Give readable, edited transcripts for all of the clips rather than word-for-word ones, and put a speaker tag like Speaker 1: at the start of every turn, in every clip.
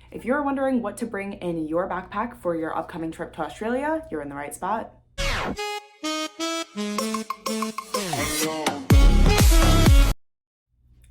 Speaker 1: If you're wondering what to bring in your backpack for your upcoming trip to Australia, you're in the right spot.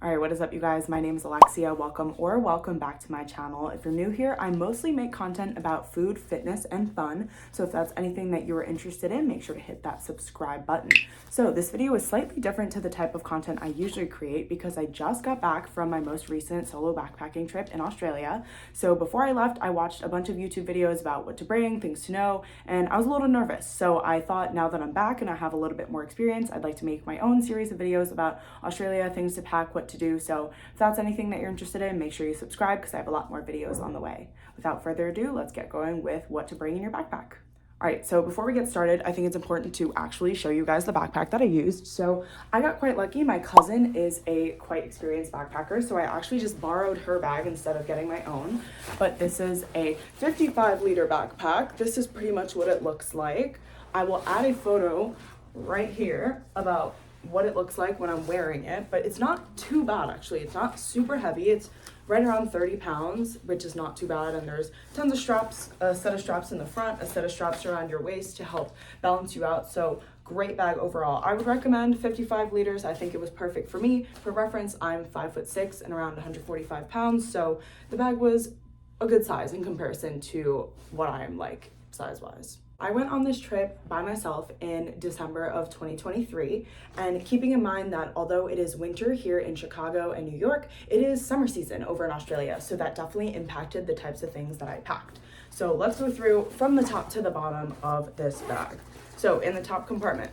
Speaker 1: All right, what is up, you guys? My name is Alexia. Welcome back to my channel. If you're new here, I mostly make content about food, fitness, and fun. So if that's anything that you're interested in, make sure to hit that subscribe button. So this video is slightly different to the type of content I usually create because I just got back from my most recent solo backpacking trip in Australia. So before I left, I watched a bunch of YouTube videos about what to bring, things to know, and I was a little nervous. So I thought now that I'm back and I have a little bit more experience, I'd like to make my own series of videos about Australia, things to pack, what to do. So if that's anything that you're interested in, make sure you subscribe because I have a lot more videos on the way. Without further ado, let's get going with what to bring in your backpack. All right, so before we get started, I think it's important to actually show you guys the backpack that I used. So I got quite lucky. My cousin is a quite experienced backpacker, so I actually just borrowed her bag instead of getting my own. But this is a 55-liter backpack. This is pretty much what it looks like. I will add a photo right here about what it looks like when I'm wearing it, but it's not too bad actually. It's not super heavy. It's right around 30 pounds, which is not too bad. And there's tons of straps, a set of straps in the front, a set of straps around your waist to help balance you out. So great bag overall. I would recommend 55 liters. I think it was perfect for me. For reference, I'm 5'6" and around 145 pounds. So the bag was a good size in comparison to what I'm like size-wise. I went on this trip by myself in December of 2023, and keeping in mind that although it is winter here in Chicago and New York, it is summer season over in Australia, so that definitely impacted the types of things that I packed. So let's go through from the top to the bottom of this bag. So in the top compartment,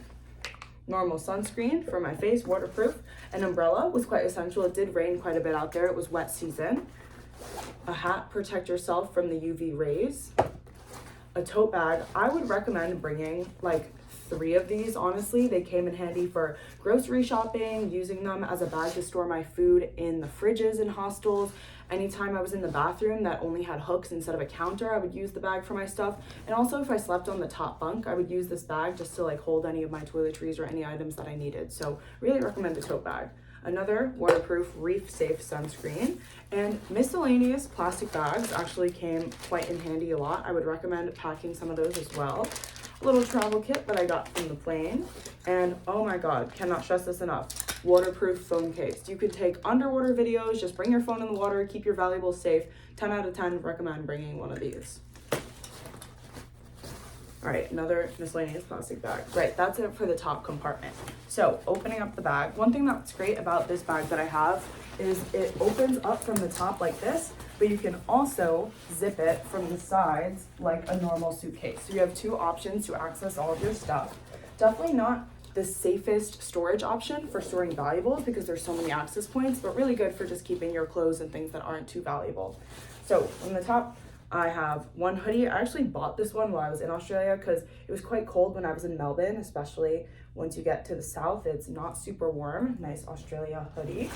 Speaker 1: normal sunscreen for my face, waterproof. An umbrella was quite essential. It did rain quite a bit out there. It was wet season. A hat, protect yourself from the UV rays. A tote bag. I would recommend bringing like 3 of these, honestly. They came in handy for grocery shopping, using them as a bag to store my food in the fridges in hostels. Anytime I was in the bathroom that only had hooks instead of a counter, I would use the bag for my stuff. And also if I slept on the top bunk, I would use this bag just to like hold any of my toiletries or any items that I needed. So really recommend a tote bag. Another waterproof reef safe sunscreen, and miscellaneous plastic bags actually came quite in handy a lot. I would recommend packing some of those as well. A little travel kit that I got from the plane, and oh my god, cannot stress this enough, waterproof phone case. You can take underwater videos, just bring your phone in the water, keep your valuables safe. 10 out of 10 recommend bringing one of these. All right, another miscellaneous plastic bag. Right, that's it for the top compartment. So opening up the bag, one thing that's great about this bag that I have is it opens up from the top like this, but you can also zip it from the sides like a normal suitcase. So you have 2 options to access all of your stuff. Definitely not the safest storage option for storing valuables because there's so many access points, but really good for just keeping your clothes and things that aren't too valuable. So from the top, I have one hoodie. I actually bought this one while I was in Australia because it was quite cold when I was in Melbourne, especially once you get to the south, it's not super warm. Nice Australia hoodie.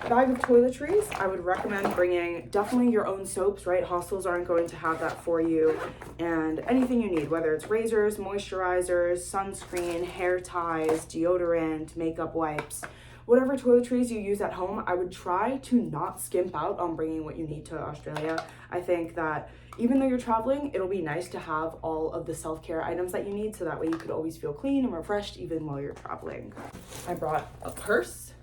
Speaker 1: Bag of toiletries. I would recommend bringing definitely your own soaps, right? Hostels aren't going to have that for you. And anything you need, whether it's razors, moisturizers, sunscreen, hair ties, deodorant, makeup wipes. Whatever toiletries you use at home, I would try to not skimp out on bringing what you need to Australia. I think that even though you're traveling, it'll be nice to have all of the self-care items that you need so that way you could always feel clean and refreshed even while you're traveling. I brought a purse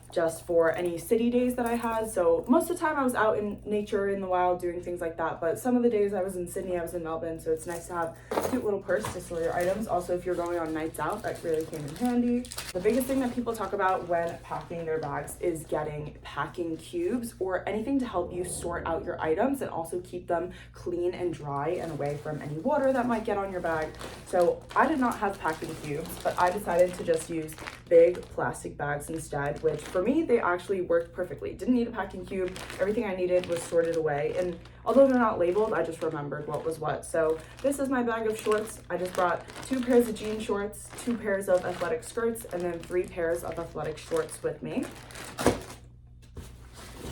Speaker 1: just for any city days that I had. So most of the time I was out in nature in the wild doing things like that, but some of the days I was in Sydney, I was in Melbourne, so it's nice to have a cute little purse to store your items. Also, if you're going on nights out, that really came in handy. The biggest thing that people talk about when packing their bags is getting packing cubes or anything to help you sort out your items and also keep them clean and dry and away from any water that might get on your bag. So I did not have packing cubes, but I decided to just use big plastic bags instead, which for me, they actually worked perfectly. Didn't need a packing cube. Everything I needed was sorted away. And although they're not labeled, I just remembered what was what. So this is my bag of shorts. I just brought 2 pairs of jean shorts, 2 pairs of athletic skirts, and then 3 pairs of athletic shorts with me.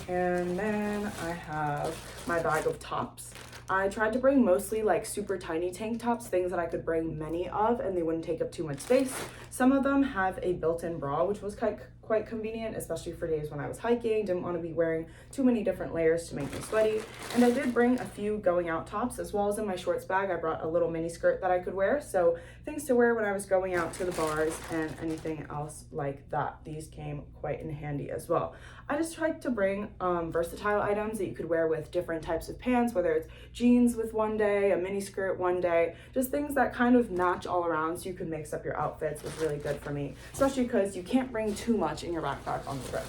Speaker 1: And then I have my bag of tops. I tried to bring mostly like super tiny tank tops, things that I could bring many of and they wouldn't take up too much space. Some of them have a built-in bra, which was quite convenient, especially for days when I was hiking, didn't want to be wearing too many different layers to make me sweaty. And I did bring a few going out tops, as well as in my shorts bag I brought a little mini skirt that I could wear, so things to wear when I was going out to the bars and anything else like that. These came quite in handy as well. I just tried to bring versatile items that you could wear with different types of pants, whether it's jeans with one day, a mini skirt one day, just things that kind of match all around so you can mix up your outfits was really good for me, especially because you can't bring too much in your backpack on the trip.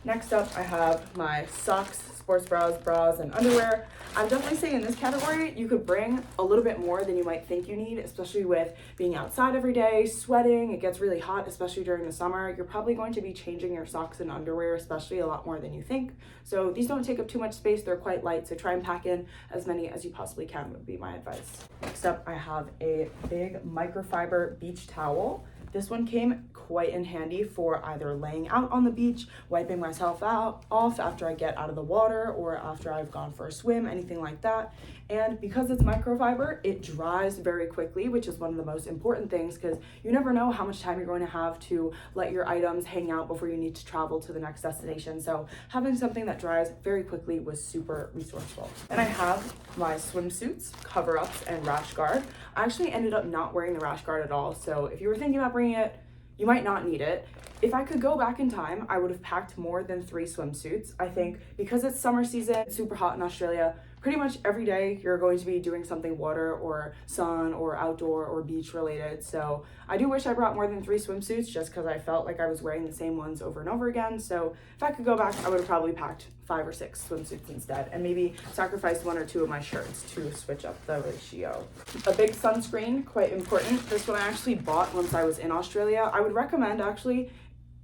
Speaker 1: Next up, I have my socks, sports bras, and underwear. I'm definitely saying in this category, you could bring a little bit more than you might think you need, especially with being outside every day, sweating. It gets really hot, especially during the summer. You're probably going to be changing your socks and underwear, especially a lot more than you think. So these don't take up too much space. They're quite light, so try and pack in as many as you possibly can would be my advice. Next up, I have a big microfiber beach towel. This one came quite in handy for either laying out on the beach, wiping myself off after I get out of the water, or after I've gone for a swim, anything like that. And because it's microfiber, it dries very quickly, which is one of the most important things, because you never know how much time you're going to have to let your items hang out before you need to travel to the next destination. So having something that dries very quickly was super resourceful. And I have my swimsuits, cover-ups, and rash guard. I actually ended up not wearing the rash guard at all, so if you were thinking about bringing it, you might not need it. If I could go back in time, I would have packed more than 3 swimsuits. I think because it's summer season, it's super hot in Australia, pretty much every day you're going to be doing something water or sun or outdoor or beach related. So I do wish I brought more than 3 swimsuits just because I felt like I was wearing the same ones over and over again. So if I could go back, I would have probably packed 5 or 6 swimsuits instead, and maybe sacrificed 1 or 2 of my shirts to switch up the ratio. A big sunscreen, quite important. This one I actually bought once I was in Australia. I would recommend actually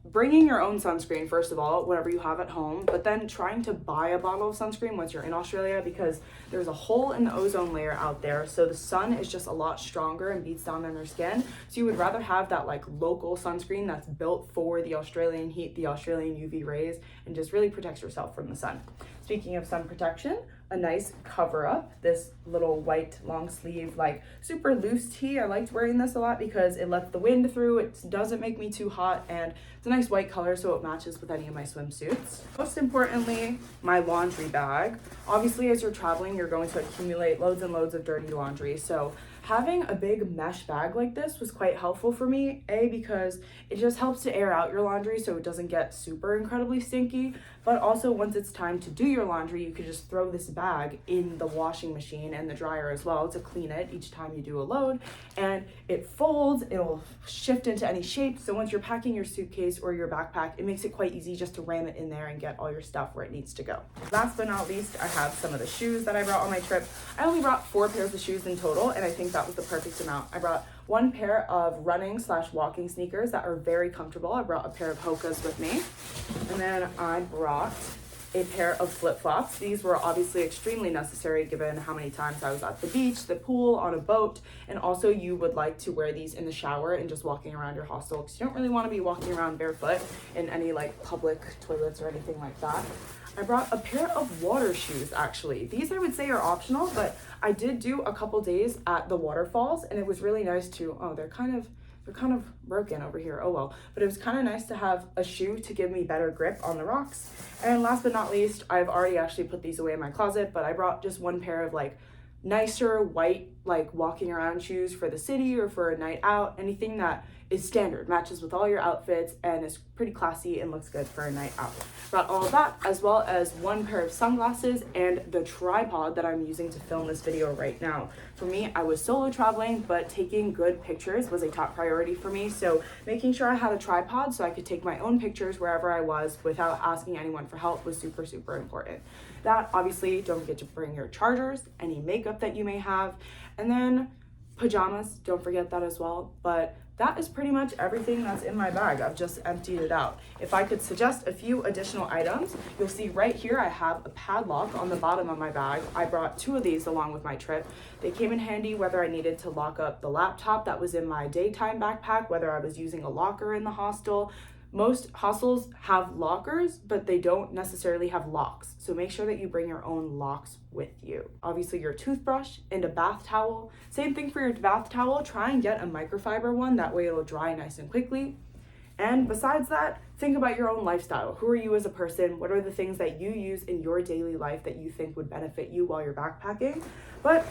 Speaker 1: bringing your own sunscreen, first of all, whatever you have at home, but then trying to buy a bottle of sunscreen once you're in Australia, because there's a hole in the ozone layer out there. So the sun is just a lot stronger and beats down on your skin. So you would rather have that like local sunscreen that's built for the Australian heat, the Australian UV rays, and just really protects yourself from the sun. Speaking of sun protection, a nice cover up, this little white long sleeve, like super loose tee. I liked wearing this a lot because it lets the wind through, it doesn't make me too hot, and it's a nice white color so it matches with any of my swimsuits. Most importantly, my laundry bag. Obviously, as you're traveling, you're going to accumulate loads and loads of dirty laundry. So having a big mesh bag like this was quite helpful for me, because it just helps to air out your laundry so it doesn't get super incredibly stinky, but also once it's time to do your laundry, you could just throw this bag in the washing machine and the dryer as well to clean it each time you do a load, and it folds, it'll shift into any shape, so once you're packing your suitcase or your backpack, it makes it quite easy just to ram it in there and get all your stuff where it needs to go. Last but not least, I have some of the shoes that I brought on my trip. I only brought 4 pairs of shoes in total, and I think that was the perfect amount. I brought 1 pair of running/walking sneakers that are very comfortable. I brought a pair of Hokas with me, and then I brought a pair of flip-flops. These were obviously extremely necessary given how many times I was at the beach, the pool, on a boat, and also you would like to wear these in the shower and just walking around your hostel, because you don't really want to be walking around barefoot in any like public toilets or anything like that. I brought a pair of water shoes actually. These I would say are optional, but I did do a couple days at the waterfalls and it was really nice to, oh, they're kind of broken over here, oh well, but it was kind of nice to have a shoe to give me better grip on the rocks. And last but not least, I've already actually put these away in my closet, but I brought just 1 pair of like nicer white like walking around shoes for the city or for a night out, anything that is standard, matches with all your outfits, and is pretty classy and looks good for a night out. Brought all of that, as well as 1 pair of sunglasses and the tripod that I'm using to film this video right now. For me, I was solo traveling, but taking good pictures was a top priority for me, so making sure I had a tripod so I could take my own pictures wherever I was without asking anyone for help was super, super important. That, obviously, don't forget to bring your chargers, any makeup that you may have, and then pajamas, don't forget that as well. But that is pretty much everything that's in my bag. I've just emptied it out. If I could suggest a few additional items, you'll see right here I have a padlock on the bottom of my bag. I brought 2 of these along with my trip. They came in handy whether I needed to lock up the laptop that was in my daytime backpack, whether I was using a locker in the hostel. Most hostels have lockers, but they don't necessarily have locks. So make sure that you bring your own locks with you. Obviously your toothbrush and a bath towel. Same thing for your bath towel. Try and get a microfiber one. That way it'll dry nice and quickly. And besides that, think about your own lifestyle. Who are you as a person? What are the things that you use in your daily life that you think would benefit you while you're backpacking? But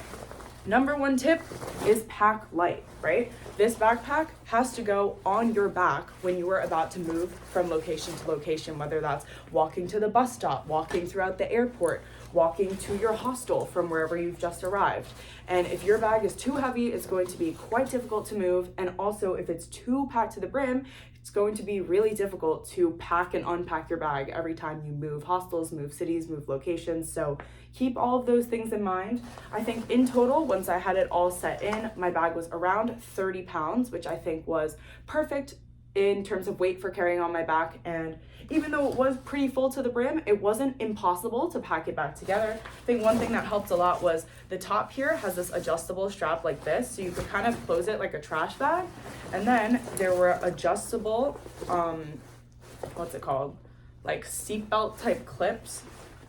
Speaker 1: number one tip is pack light, right? This backpack has to go on your back when you are about to move from location to location, whether that's walking to the bus stop, walking throughout the airport, walking to your hostel from wherever you've just arrived. And if your bag is too heavy, it's going to be quite difficult to move. And also if it's too packed to the brim, it's going to be really difficult to pack and unpack your bag every time you move hostels, move cities, move locations. So keep all of those things in mind. I think in total, once I had it all set in, my bag was around 30 pounds, which I think was perfect in terms of weight for carrying on my back. And even though it was pretty full to the brim, it wasn't impossible to pack it back together. I think one thing that helped a lot was the top here has this adjustable strap like this, so you could kind of close it like a trash bag. And then there were adjustable, what's it called? Like seatbelt type clips.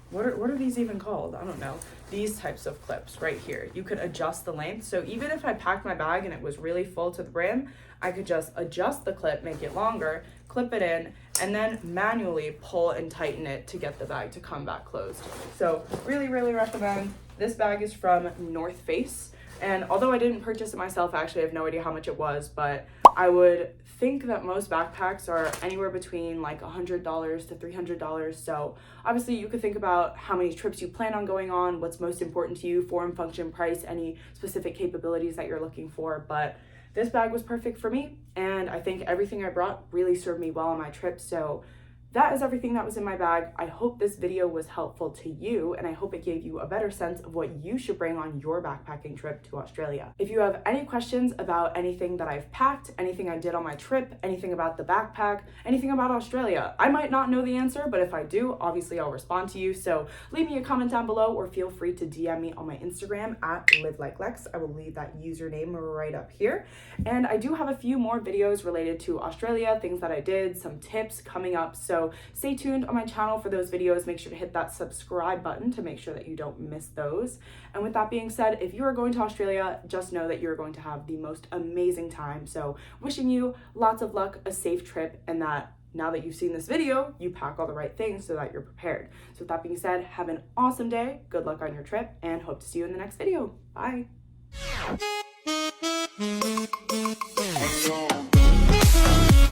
Speaker 1: What are these even called? I don't know. These types of clips right here. You could adjust the length. So even if I packed my bag and it was really full to the brim, I could just adjust the clip, make it longer, clip it in, and then manually pull and tighten it to get the bag to come back closed. So really, really recommend. This bag is from North Face. And although I didn't purchase it myself, actually I have no idea how much it was, but I would think that most backpacks are anywhere between like $100 to $300. So obviously you could think about how many trips you plan on going on, what's most important to you, form, function, price, any specific capabilities that you're looking for. But this bag was perfect for me, and I think everything I brought really served me well on my trip. So that is everything that was in my bag. I hope this video was helpful to you, and I hope it gave you a better sense of what you should bring on your backpacking trip to Australia. If you have any questions about anything that I've packed, anything I did on my trip, anything about the backpack, anything about Australia, I might not know the answer, but if I do, obviously I'll respond to you. So leave me a comment down below, or feel free to DM me on my Instagram at livelikeLex. I will leave that username right up here. And I do have a few more videos related to Australia, things that I did, some tips coming up. So stay tuned on my channel for those videos. Make sure to hit that subscribe button to make sure that you don't miss those. And with that being said, if you are going to Australia, just know that you're going to have the most amazing time. So wishing you lots of luck, a safe trip, and that now that you've seen this video, you pack all the right things so that you're prepared. So with that being said, have an awesome day, good luck on your trip, and hope to see you in the next video. Bye.